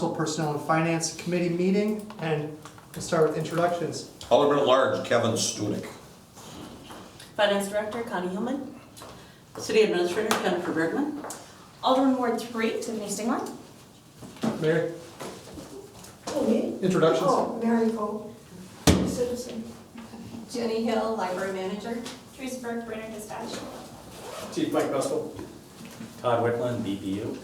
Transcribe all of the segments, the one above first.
Council Personnel and Finance Committee meeting, and we'll start with introductions. Alderman at Large, Kevin Stunek. Finance Director, Connie Hillman. City Administrator Jennifer Bergman. Alderman Ward 3, Tiffany Stingler. Mary, Oh, me? introductions. Oh, Mary Cole, citizen. Jenny Hill, Library Manager. Teresa Burke, Brainerd Dispatch. Chief Mike Bustle. Todd Whitland, BPU.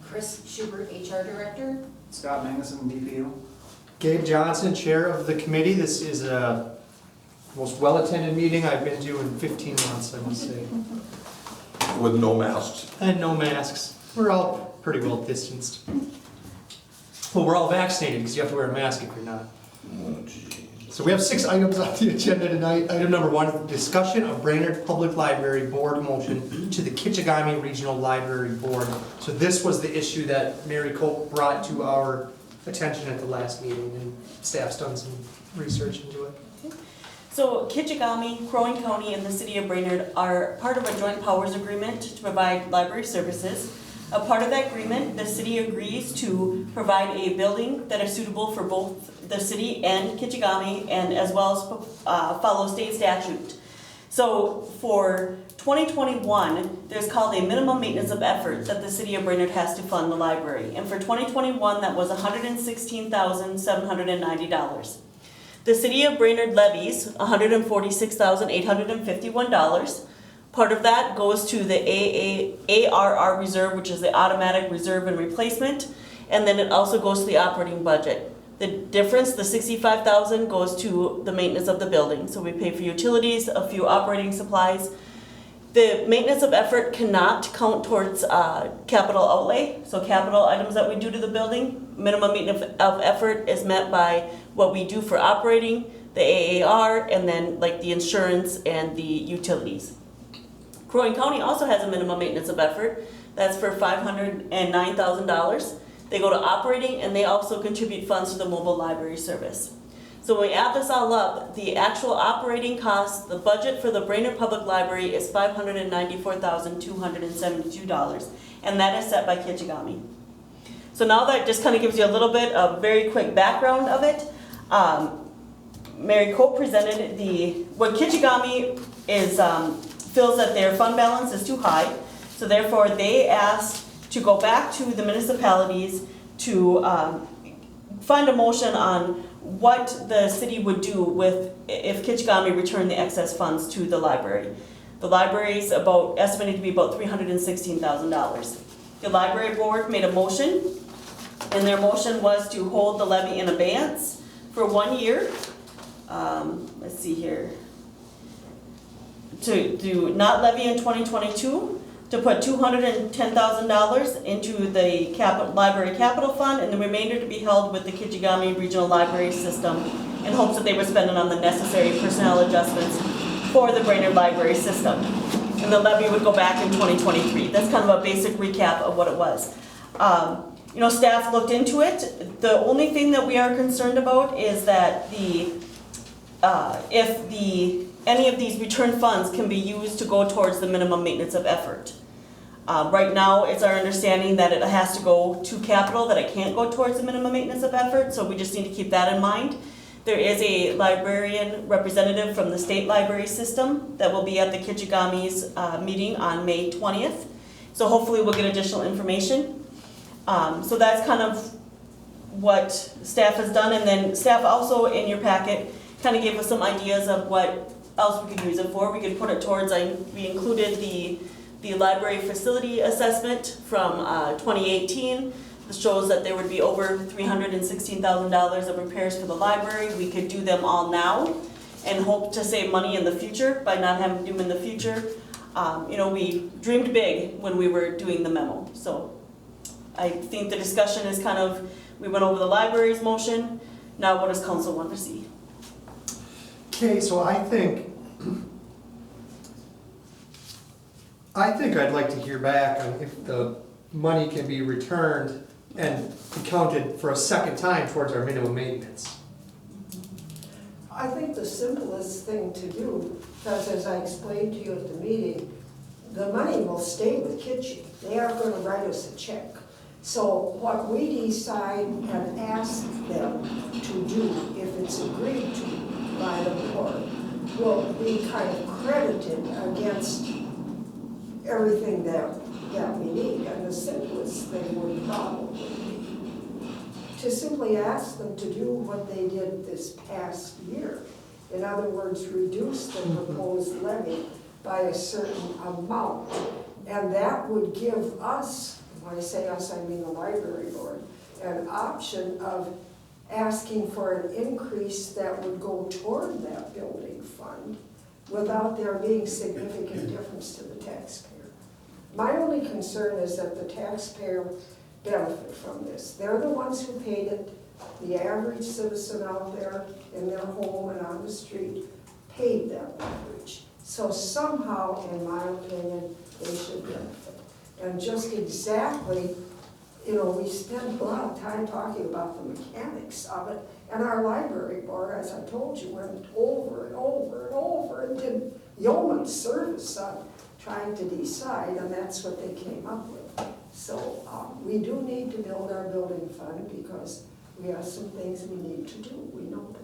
Chris Schubert, HR Director. Scott Magnuson, DPU. Gabe Johnson, Chair of the committee. This is a most well-attended meeting I've been to in 15 months, I must say. With no masks. And no masks. We're all pretty well distanced. Well, we're all vaccinated because you have to wear a mask if you're not. Oh, gee. So we have 6 items on the agenda tonight. Item number 1, discussion of Brainerd Public Library Board motion to the Kichigami Regional Library Board. So this was the issue that Mary Cope brought to our attention at the last meeting, and staff's done some research into it. So Kichigami, Crow Wing County, and the City of Brainerd are part of a joint powers agreement to provide library services. A part of that agreement, the city agrees to provide a building that is suitable for both the city and Kichigami, and as well as follow state statute. So for 2021, there's called a minimum maintenance of effort that the City of Brainerd has to fund the library. And for 2021, that was $116,790. The City of Brainerd levies $146,851. Part of that goes to the ARR reserve, which is the automatic reserve and replacement, and then it also goes to the operating budget. The difference, the $65,000, goes to the maintenance of the building. So we pay for utilities, a few operating supplies. The maintenance of effort cannot count towards capital outlay. So capital items that we do to the building, minimum maintenance of effort is met by what we do for operating, the AAR, and then like the insurance and the utilities. Crow Wing County also has a minimum maintenance of effort. That's for $509,000. They go to operating, and they also contribute funds to the mobile library service. So when we add this all up, the actual operating cost, the budget for the Brainerd Public Library is $594,272, and that is set by Kichigami. So now that just kind of gives you a little bit of very quick background of it. Mary Cope presented what Kichigami is, feels that their fund balance is too high, so therefore they asked to go back to the municipalities to find a motion on what the city would do if Kichigami returned the excess funds to the library. The library is estimated to be about $316,000. The library board made a motion, and their motion was to hold the levy in abeyance for 1 year. Let's see here. To do not levy in 2022, to put $210,000 into the library capital fund, and the remainder to be held with the Kichigami Regional Library System in hopes that they would spend it on the necessary personnel adjustments for the Brainerd Library System. And the levy would go back in 2023. That's kind of a basic recap of what it was. Staff looked into it. The only thing that we are concerned about is that if any of these return funds can be used to go towards the minimum maintenance of effort. Right now, it's our understanding that it has to go to capital, that it can't go towards the minimum maintenance of effort, so we just need to keep that in mind. There is a librarian representative from the state library system that will be at the Kichigami's meeting on May 20th, so hopefully we'll get additional information. So that's kind of what staff has done, and then staff also in your packet kind of gave us some ideas of what else we could use it for. We could put it towards, we included the library facility assessment from 2018. This shows that there would be over $316,000 of repairs for the library. We could do them all now and hope to save money in the future by not having to do them in the future. We dreamed big when we were doing the memo. So I think the discussion is we went over the library's motion. Now what does council want to see? Okay, so I think I'd like to hear back on if the money can be returned and accounted for a second time towards our minimum maintenance. I think the simplest thing to do, because as I explained to you at the meeting, the money will stay with Kitchi. They are going to write us a check. So what we decide and ask them to do, if it's agreed to by the board, will be kind of credited against everything that we need. And the simplest thing would probably be to simply ask them to do what they did this past year. In other words, reduce the proposed levy by a certain amount. And that would give us, when I say us, I mean the library board, an option of asking for an increase that would go toward that building fund without there being significant difference to the taxpayer. My only concern is that the taxpayer benefit from this. They're the ones who paid it. The average citizen out there in their home and on the street paid that leverage. So somehow, in my opinion, they should benefit. And just exactly, you know, we spend a lot of time talking about the mechanics of it, and our library board, as I told you, went over and over and over and did yeoman's service on trying to decide, and that's what they came up with. So we do need to build our building fund because we have some things we need to do, we know that.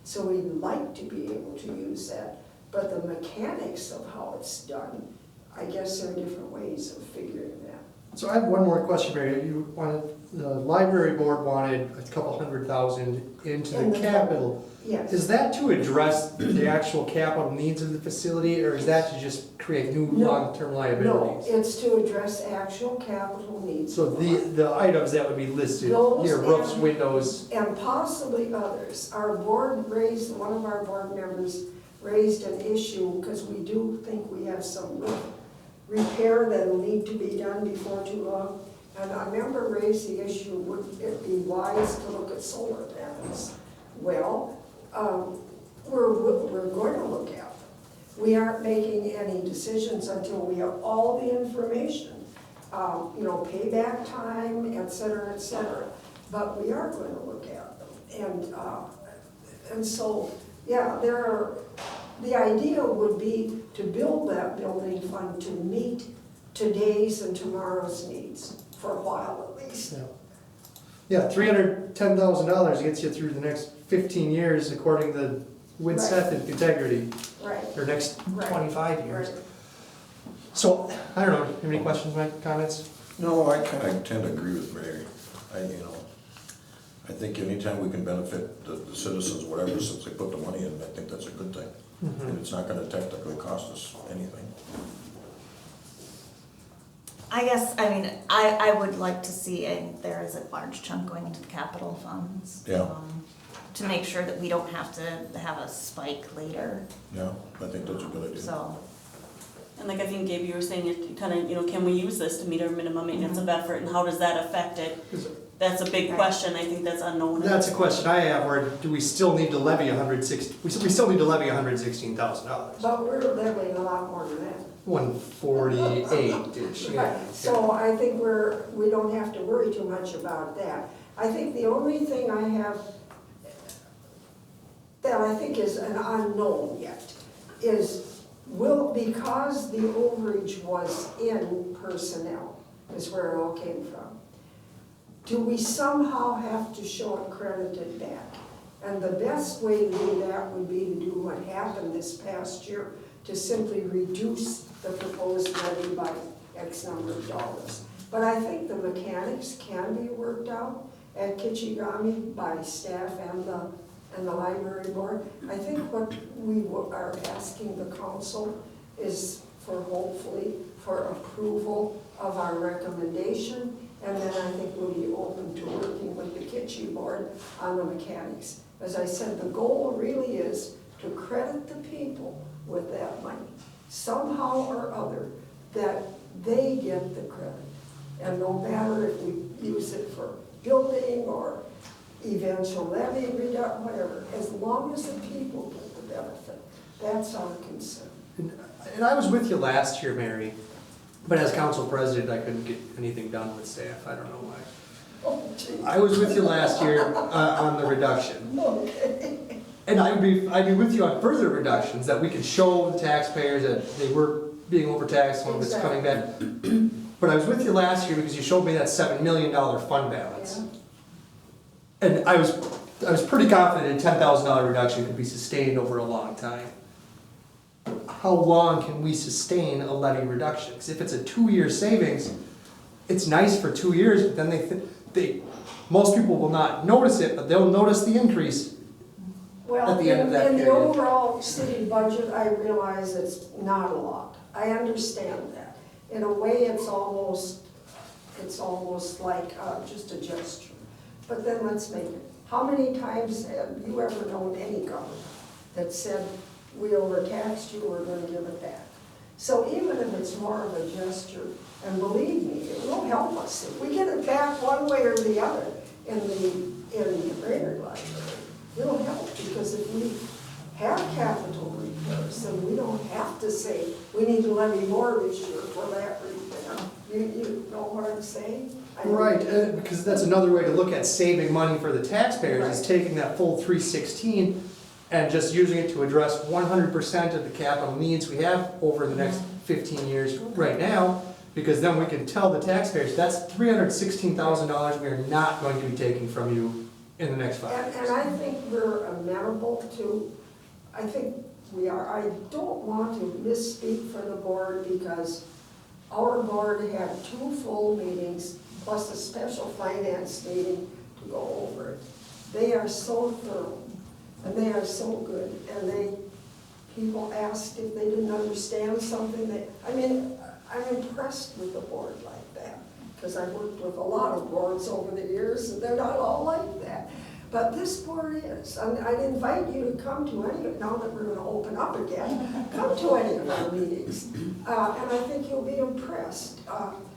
So we'd like to be able to use that, but the mechanics of how it's done, I guess there are different ways of figuring that. So I have one more question, Mary. You wanted, the library board wanted a couple $100,000 into In the the capital. Yes. Is that to address the actual capital needs of the facility, or is that to just create new No. long-term No, liabilities? it's to address actual capital needs. So the items that would be listed, Those your roofs, and- windows, And possibly others. Our board raised, one of our board members raised an issue, because we do think we have some roof repair that'll need to be done before too long. And a member raised the issue, would it be wise to look at solar panels? Well, we're going to look at them. We aren't making any decisions until we have all the information, you know, payback time, et cetera, et cetera. But we are going to look at them. And so, yeah, the idea would be to build that building fund to meet today's and tomorrow's needs, for a while at least. yeah, $310,000 gets you through the next 15 years according to Winseth and Integrity, Right. or next Right. 25 years. Right. So, I don't know, have any questions, Mike, comments? No, I kind of tend to agree with Mary. I think anytime we can benefit the citizens, whatever, since they put the money in, I think that's a good thing. And it's not gonna technically cost us anything. I guess, I mean, I would like to see there is a large chunk going into the capital funds. Yeah. To make sure that we don't have to have a spike later, Yeah, I think that's a good idea. so. And like I think Gabe, you were saying, it kind of, you know, can we use this to meet our minimum maintenance of effort, and how does that affect it? That's a big Right. question, I think that's unknown. That's a question I have, or do we still need to levy we still need to levy $116,000? But we're leveling a lot more than that. 148-ish, yeah. Right, so I think we don't have to worry too much about that. I think the only thing I have that I think is an unknown yet is because the overage was in personnel, is where it all came from, do we somehow have to show it credited back? And the best way to do that would be to do what happened this past year, to simply reduce the proposed levy by X number of dollars. But I think the mechanics can be worked out at Kichigami by staff and the library board. I think what we are asking the council is hopefully for approval of our recommendation, and then I think we'll be open to working with the Kitchi board on the mechanics. As I said, the goal really is to credit the people with that money, somehow or other, that they get the credit. And no matter if we use it for building or eventual levy reduction, whatever, as long as the people get the benefit, that's our concern. And I was with you last year, Mary, but as council president, I couldn't get anything done with staff, I don't know why. Oh, gee. I was with you last year on the reduction. Okay. And I'd be with you on further reductions, that we could show the taxpayers that they were being overtaxed when it's coming back. But I was with you last year because you showed me that $7 million fund balance. And I was pretty confident a $10,000 reduction could be sustained over a long time. How long can we sustain a levy reduction? Because if it's a 2-year savings, it's nice for 2 years, but then most people will not notice it, but they'll notice the increase Well, at the end of that in the period. overall city budget, I realize it's not a lot. I understand that. In a way, it's almost like just a gesture. But then let's make it. How many times have you ever known any government that said, we overtaxed you, we're gonna give it back? So even if it's more of a gesture, and believe me, it will help us. If we get it back one way or the other in the Brainerd Library, it'll help, because if we have capital repairs, then we don't have to say, we need to levy more this year for that repair. You know what I'm saying? Right, because that's another way to look at saving money for the taxpayers, is taking that full 316 and just using it to address 100% of the capital needs we have over the next 15 years right now, because then we can tell the taxpayers, that's $316,000 we are not going to be taking from you in the next 5 years. And I think we're amenable to, I think we are. I don't want to misspeak for the board, because our board had 2 full meetings plus a special finance meeting to go over it. They are so thorough and they are so good, and people asked if they didn't understand something. I'm impressed with the board like that, because I've worked with a lot of boards over the years and they're not all like that. But this board is. I'd invite you to come to any, now that we're gonna open up again, come to any of our meetings. And I think you'll be impressed.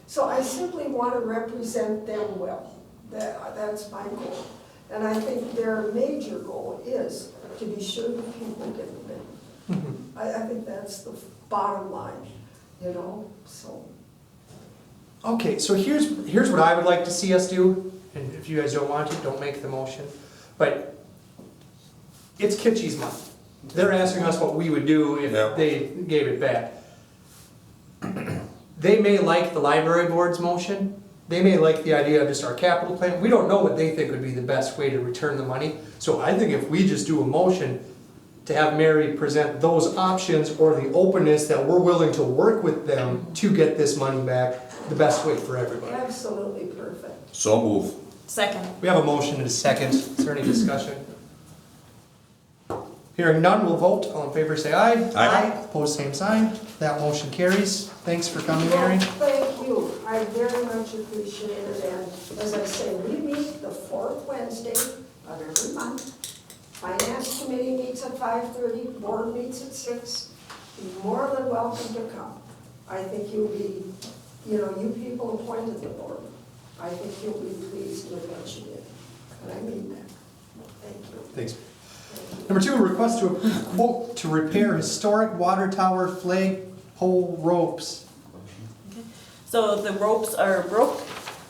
So I simply want to represent them well. That's my goal. And I think their major goal is to be sure that people get the bill. I think that's the bottom line, so. Okay, so here's what I would like to see us do, and if you guys don't want to, don't make the motion. But it's Kitschy's money. They're asking us what we would do if they gave it back. They may like the library board's motion. They may like the idea of just our capital plan. We don't know what they think would be the best way to return the money. So I think if we just do a motion to have Mary present those options, or the openness that we're willing to work with them to get this money back, the best way for everybody. Absolutely perfect. So move. Second. We have a motion and a second. Is there any discussion? Hearing none, we'll vote. All in favor, say aye. Aye. Opposed, same sign. That motion carries. Thanks for coming, Mary. Well, thank you. I very much appreciate it. And as I say, we meet the 4th Wednesday of every month. Finance committee meets at 5:30, board meets at 6. You're more than welcome to come. I think you'll be, you people appointed the board. I think you'll be pleased with what you did. And I mean that. Thank you. Thanks. Number 2, request to approve quote to repair historic water tower flag pole ropes. So the ropes are broke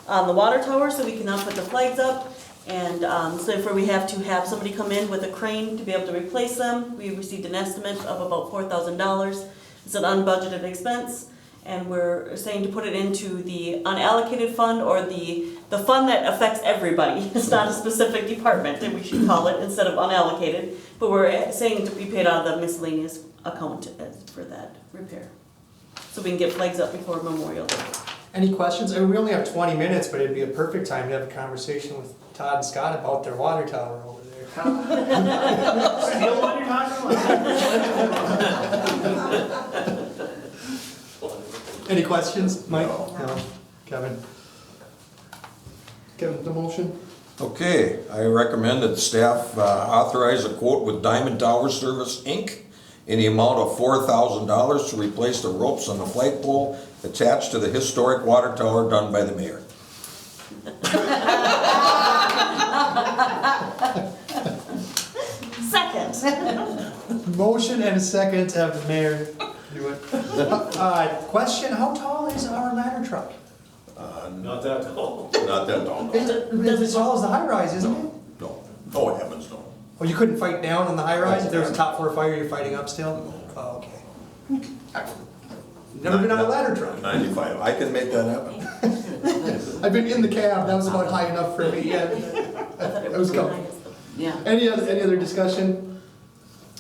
on the water tower, so we cannot put the flags up. And so therefore we have to have somebody come in with a crane to be able to replace them. We received an estimate of about $4,000. It's an unbudgeted expense, and we're saying to put it into the unallocated fund, or the fund that affects everybody. It's not a specific department, that we should call it, instead of unallocated. But we're saying to be paid out of the miscellaneous account for that repair, so we can get flags up before Memorial Day. Any questions? I mean, we only have 20 minutes, but it'd be a perfect time to have a conversation with Todd and Scott about their water tower over there. Still what you're talking about? Any questions, Mike? No. Kevin? Kevin, the motion? Okay, I recommend that staff authorize a quote with Diamond Tower Service, Inc. in the amount of $4,000 to replace the ropes on the flagpole attached to the historic water tower done by the mayor. Second. Motion and a second to have the mayor do it. Question, how tall is our ladder truck? Not that tall. Not that tall. It's as tall as the high rise, isn't it? No. Oh, heavens, no. Oh, you couldn't fight down on the high rise? If there was a top floor fire, you're fighting up still? Oh, okay. Never been on a ladder truck. 95, I can make that happen. I've been in the cab, that was about high enough for me, yeah. That was coming. Yeah. Any other discussion?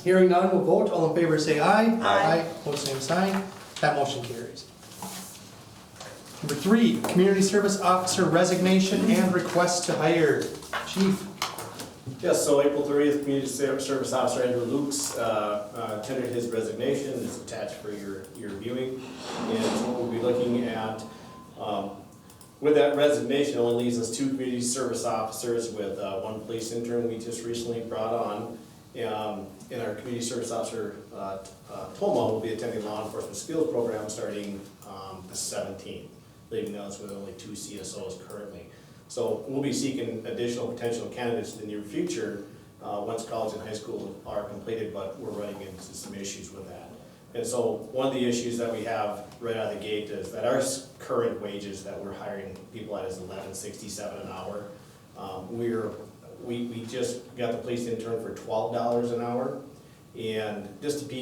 Hearing none, we'll vote. All in favor say aye. Aye. Pose same sign. That motion carries. Number 3, community service officer resignation and request to hire. Chief. Yes, so April 30th, Community Service Officer Andrew Lukes tendered his resignation. It's attached for your viewing. And so we'll be looking at, with that resignation, only leaves us 2 community service officers with 1 police intern we just recently brought on. And our community service officer, Toma, will be attending law enforcement skills program starting the 17th, leaving us with only 2 CSOs currently. So we'll be seeking additional potential candidates in the near future once college and high school are completed, but we're running into some issues with that. And so one of the issues that we have right out of the gate is that our current wages that we're hiring people at is $11.67 an hour. We just got the police intern for $12 an hour, and just to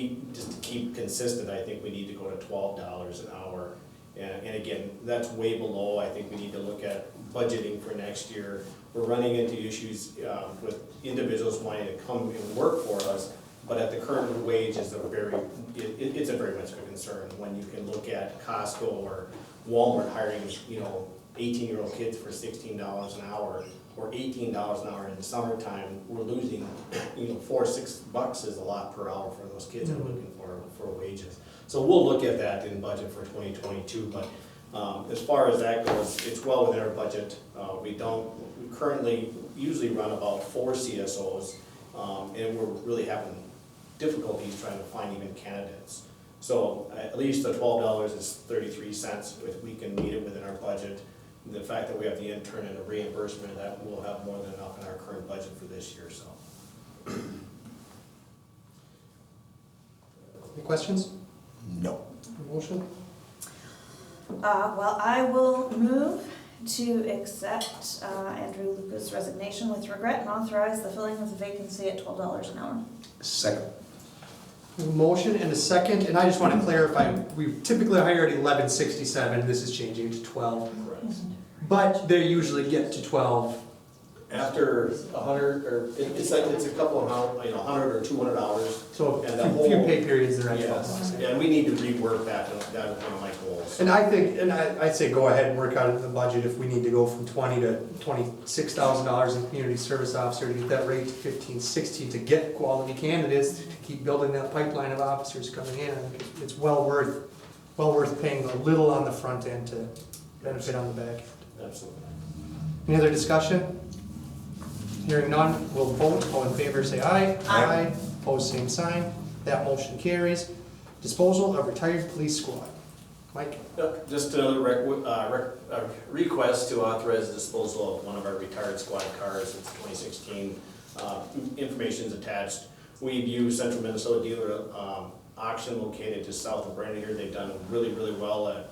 keep consistent, I think we need to go to $12 an hour. And again, that's way below. I think we need to look at budgeting for next year. We're running into issues with individuals wanting to come and work for us, but at the current wage is it's a very much of a concern when you can look at Costco or Walmart hiring, 18-year-old kids for $16 an hour or $18 an hour in the summertime. We're losing, $4 or $6 is a lot per hour for those kids that are looking for wages. So we'll look at that in budget for 2022, but as far as that goes, it's well within our budget. We currently usually run about 4 CSOs, and we're really having difficulties trying to find even candidates. So at least the $12 is 33 cents, if we can meet it within our budget. The fact that we have the intern and the reimbursement, that we'll have more than enough in our current budget for this year, so. Any questions? No. Motion? Well, I will move to accept Andrew Luca's resignation with regret and authorize the filling of the vacancy at $12 an hour. Second. Motion and a second, and I just want to clarify, we typically hire at $11.67, this is changing to 12. Correct. But they usually get to 12. After 100, or it's a couple of 100 or 200 hours. So And the a few whole- pay periods they're at 12 Yes, bucks. and we need to rework that, that is one of my goals. And I think, I'd say go ahead and work out of the budget if we need to go from $20,000 to $26,000 in community service officer to get that rate to 15, 16 to get quality candidates to keep building that pipeline of officers coming in. I think it's well worth paying a little on the front end to benefit on the back end. Absolutely. Any other discussion? Hearing none, we'll vote. All in favor, say aye. Aye. Opposed, same sign. That motion carries. Disposal of retired police squad. Mike? Just another request to authorize the disposal of one of our retired squad cars. It's 2016. Information's attached. We've used Central Minnesota Dealer Auction located just south of Brainerd here. They've done really, really well at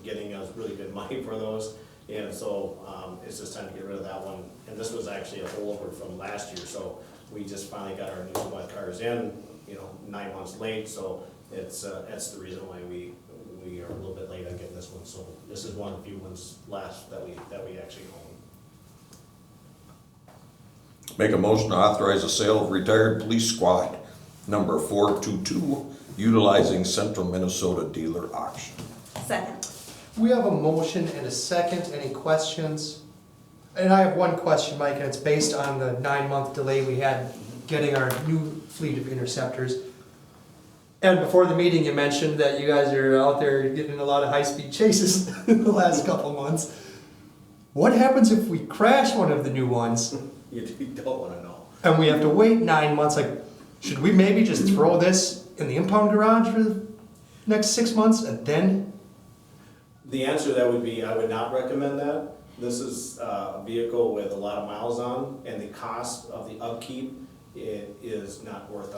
getting us really good money for those. And so it's just time to get rid of that one. And this was actually a holdover from last year, so we just finally got our new squad cars in, 9 months late. So that's the reason why we are a little bit late on getting this one. So this is one of the few ones last that we actually own. Make a motion to authorize the sale of retired police squad number 422, utilizing Central Minnesota Dealer Auction. Second. We have a motion and a second. Any questions? And I have one question, Mike, and it's based on the 9-month delay we had getting our new fleet of interceptors. And before the meeting, you mentioned that you guys are out there getting in a lot of high-speed chases in the last couple of months. What happens if we crash one of the new ones You don't want to know. and we have to wait 9 months? Like, should we maybe just throw this in the impound garage for the next 6 months and then? The answer to that would be, I would not recommend that. This is a vehicle with a lot of miles on, and the cost of the upkeep, it is not worth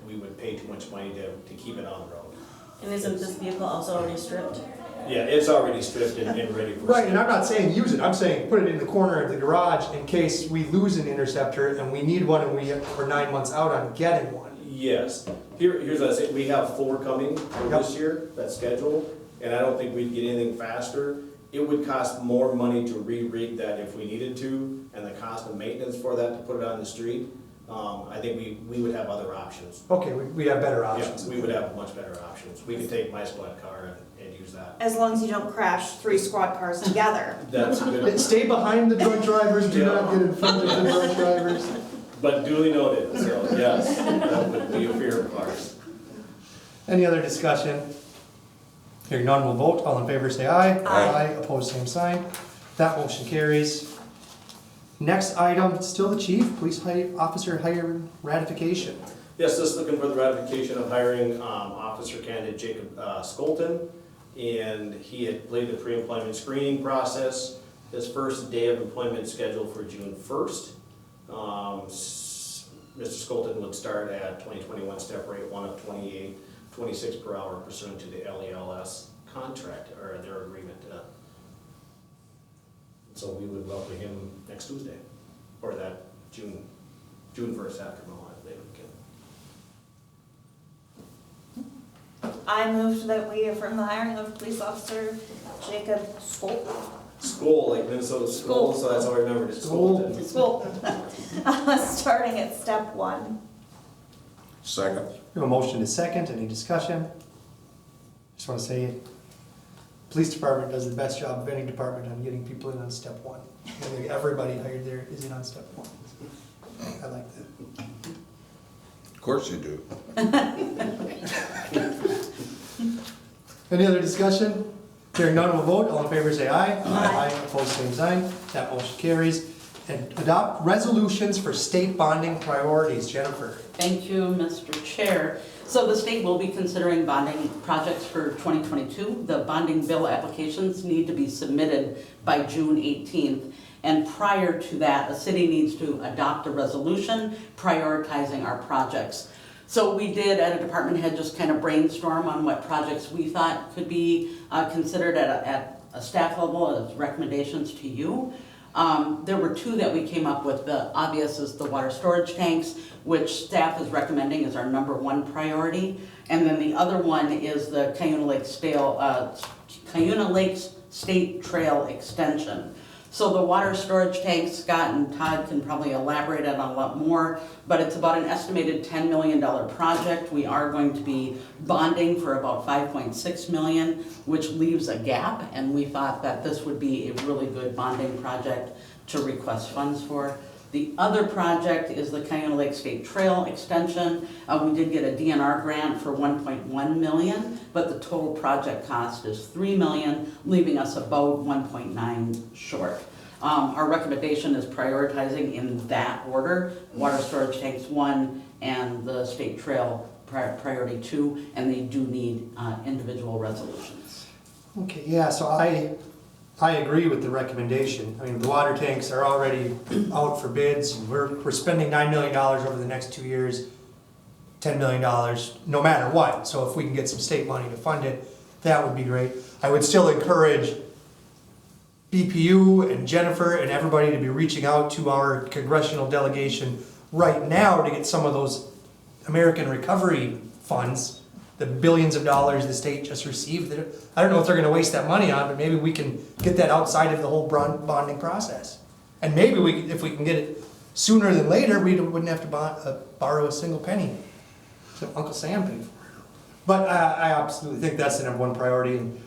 we would pay too much money to keep it on the road. And isn't this vehicle also already stripped? Yeah, it's already stripped and ready for. Right, and I'm not saying use it, I'm saying put it in the corner of the garage in case we lose an interceptor and we need one and we're 9 months out on getting one. Yes, here's what I say, we have 4 coming for this year, that's scheduled, and I don't think we'd get anything faster. It would cost more money to re-rig that if we needed to, and the cost of maintenance for that to put it on the street. I think we would have other options. Okay, we have better options. Yeah, we would have much better options. We could take my squad car and use that. As long as you don't crash 3 squad cars together. That's good, Stay behind the drunk drivers, do not get in front of the drunk drivers. but duly noted, so yes, that would be a fear of ours. Any other discussion? Hearing none, we'll vote. All in favor, say aye. Aye. Opposed, same sign. That motion carries. Next item, still the chief, police officer hire ratification. Yes, just looking for the ratification of hiring officer candidate Jacob Skolton. And he had played the pre-employment screening process. His first day of employment is scheduled for June 1st. Mr. Skolton would start at 2021 step rate 1 of 26 per hour pursuant to the LELS contract, or their agreement. So we would welcome him next Tuesday, or that June 1st after Memorial Day weekend. I moved that we affirm the hiring of police officer Jacob Skoll. School, like Minnesota school, so that's how I remembered it, Skolton. Skoll. Starting at step 1. Second. We have a motion to second. Any discussion? Just want to say, police department does the best job of any department on getting people in on step 1. I think everybody hired there is in on step 1. I like that. Of course you do. Any other discussion? Hearing none, we'll vote. All in favor, say aye. Aye. Opposed, same sign. That motion carries. And adopt resolutions for state bonding priorities. Jennifer. Thank you, Mr. Chair. So the state will be considering bonding projects for 2022. The bonding bill applications need to be submitted by June 18th. And prior to that, the city needs to adopt a resolution prioritizing our projects. So we did, at a department head, just kind of brainstorm on what projects we thought could be considered at a staff level as recommendations to you. There were 2 that we came up with. The obvious is the water storage tanks, which staff is recommending is our #1 priority. And then the other one is the Cuyuna Lakes State Trail Extension. So the water storage tanks, Scott and Todd can probably elaborate on a lot more, but it's about an estimated $10 million project. We are going to be bonding for about $5.6 million, which leaves a gap, and we thought that this would be a really good bonding project to request funds for. The other project is the Cuyuna Lake State Trail Extension. We did get a DNR grant for $1.1 million, but the total project cost is $3 million, leaving us about $1.9 short. Our recommendation is prioritizing in that order: water storage tanks 1 and the state trail priority 2, and they do need individual resolutions. Okay, yeah, so I agree with the recommendation. I mean, the water tanks are already out for bids. We're spending $9 million over the next 2 years, $10 million, no matter what. So if we can get some state money to fund it, that would be great. I would still encourage BPU and Jennifer and everybody to be reaching out to our congressional delegation right now to get some of those American Recovery funds, the billions of dollars the state just received. I don't know if they're gonna waste that money on, but maybe we can get that outside of the whole bonding process. And maybe if we can get it sooner than later, we wouldn't have to borrow a single penny. So Uncle Sam paid for it. But I absolutely think that's the #1 priority. And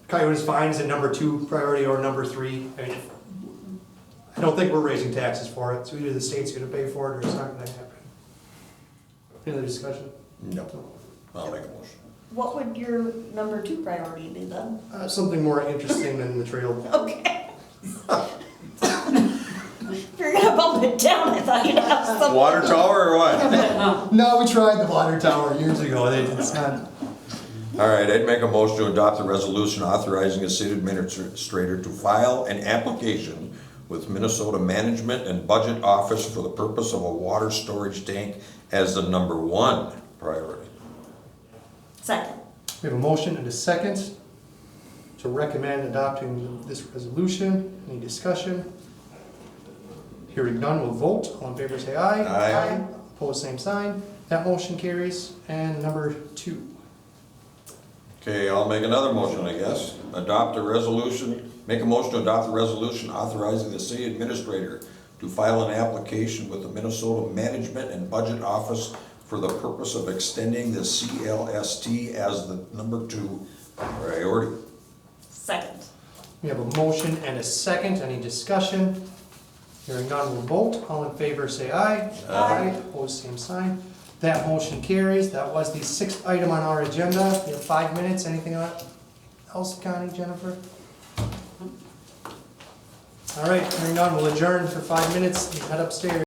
Cuyuna's fine as a #2 priority or #3. I mean, I don't think we're raising taxes for it, so either the state's gonna pay for it or it's not gonna happen. Any other discussion? No. I'll make a motion. What would your #2 priority be then? Something more interesting than the trail. Okay. If you're gonna bump it down, I thought you'd have something. Water tower or what? No, we tried the water tower years ago. It's not. All right, I'd make a motion to adopt the resolution authorizing the city administrator to file an application with Minnesota Management and Budget Office for the purpose of a water storage tank as the #1 priority. Second. We have a motion and a second to recommend adopting this resolution. Any discussion? Hearing none, we'll vote. All in favor say aye. Aye. Opposed, same sign. That motion carries. And number 2. Okay, I'll make another motion, I guess. Adopt a resolution, make a motion to adopt a resolution authorizing the city administrator to file an application with the Minnesota Management and Budget Office for the purpose of extending the CLST as the number 2 priority. Second. We have a motion and a second. Any discussion? Hearing none, we'll vote. All in favor, say aye. Aye. Opposed, same sign. That motion carries. That was the 6th item on our agenda. We have 5 minutes. Anything else, Connie, Jennifer? All right, hearing none, we'll adjourn for 5 minutes and head upstairs.